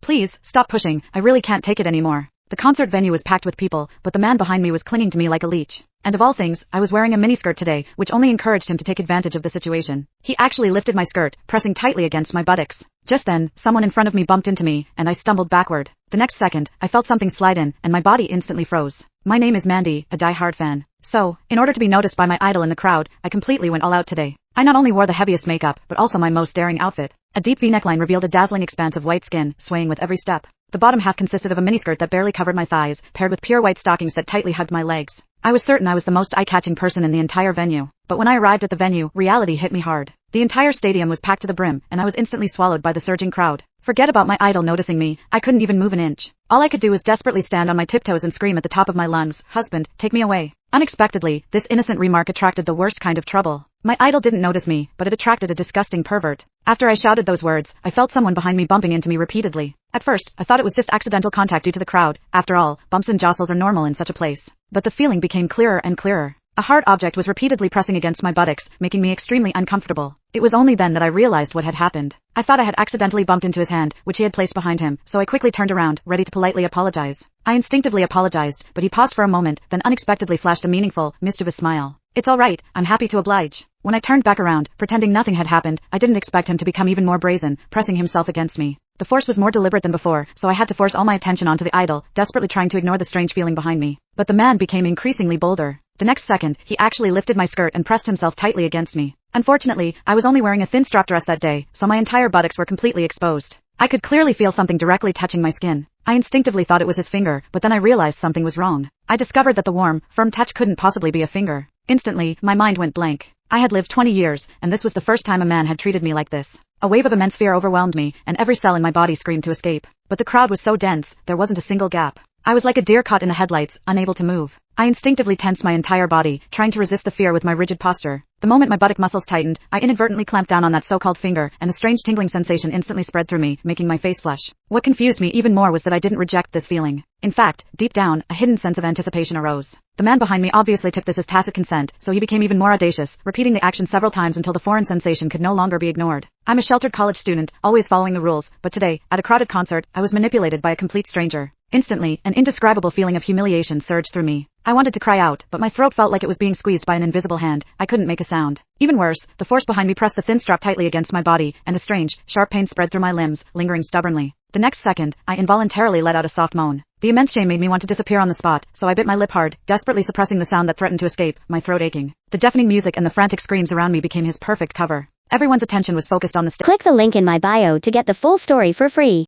Please, stop pushing, I really can't take it anymore. The concert venue was packed with people, but the man behind me was clinging to me like a leech. And of all things, I was wearing a miniskirt today, which only encouraged him to take advantage of the situation. He actually lifted my skirt, pressing tightly against my buttocks. Just then, someone in front of me bumped into me, and I stumbled backward. The next second, I felt something slide in, and my body instantly froze. My name is Mandy, a die-hard fan. So, in order to be noticed by my idol in the crowd, I completely went all out today. I not only wore the heaviest makeup, but also my most daring outfit. A deep V neckline revealed a dazzling expanse of white skin, swaying with every step. The bottom half consisted of a miniskirt that barely covered my thighs, paired with pure white stockings that tightly hugged my legs. I was certain I was the most eye-catching person in the entire venue. But when I arrived at the venue, reality hit me hard. The entire stadium was packed to the brim, and I was instantly swallowed by the surging crowd. Forget about my idol noticing me, I couldn't even move an inch. All I could do was desperately stand on my tiptoes and scream at the top of my lungs, "Husband, take me away." Unexpectedly, this innocent remark attracted the worst kind of trouble. My idol didn't notice me, but it attracted a disgusting pervert. After I shouted those words, I felt someone behind me bumping into me repeatedly. At first, I thought it was just accidental contact due to the crowd. After all, bumps and jostles are normal in such a place. But the feeling became clearer and clearer. A hard object was repeatedly pressing against my buttocks, making me extremely uncomfortable. It was only then that I realized what had happened. I thought I had accidentally bumped into his hand, which he had placed behind him, so I quickly turned around, ready to politely apologize. I instinctively apologized, but he paused for a moment, then unexpectedly flashed a meaningful, mischievous smile. "It's all right, I'm happy to oblige." When I turned back around, pretending nothing had happened, I didn't expect him to become even more brazen, pressing himself against me. The force was more deliberate than before, so I had to force all my attention onto the idol, desperately trying to ignore the strange feeling behind me. But the man became increasingly bolder. The next second, he actually lifted my skirt and pressed himself tightly against me. Unfortunately, I was only wearing a thin strap dress that day, so my entire buttocks were completely exposed. I could clearly feel something directly touching my skin. I instinctively thought it was his finger, but then I realized something was wrong. I discovered that the warm, firm touch couldn't possibly be a finger. Instantly, my mind went blank. I had lived 20 years, and this was the first time a man had treated me like this. A wave of immense fear overwhelmed me, and every cell in my body screamed to escape. But the crowd was so dense, there wasn't a single gap. I was like a deer caught in the headlights, unable to move. I instinctively tensed my entire body, trying to resist the fear with my rigid posture. The moment my buttock muscles tightened, I inadvertently clamped down on that so-called finger, and a strange tingling sensation instantly spread through me, making my face flush. What confused me even more was that I didn't reject this feeling. In fact, deep down, a hidden sense of anticipation arose. The man behind me obviously took this as tacit consent, so he became even more audacious, repeating the action several times until the foreign sensation could no longer be ignored. I'm a sheltered college student, always following the rules, but today, at a crowded concert, I was manipulated by a complete stranger. Instantly, an indescribable feeling of humiliation surged through me. I wanted to cry out, but my throat felt like it was being squeezed by an invisible hand. I couldn't make a sound. Even worse, the force behind me pressed the thin strap tightly against my body, and a strange, sharp pain spread through my limbs, lingering stubbornly. The next second, I involuntarily let out a soft moan. The immense shame made me want to disappear on the spot, so I bit my lip hard, desperately suppressing the sound that threatened to escape, my throat aching. The deafening music and the frantic screams around me became his perfect cover. Everyone's attention was focused on the stage. Click the link in my bio to get the full story for free.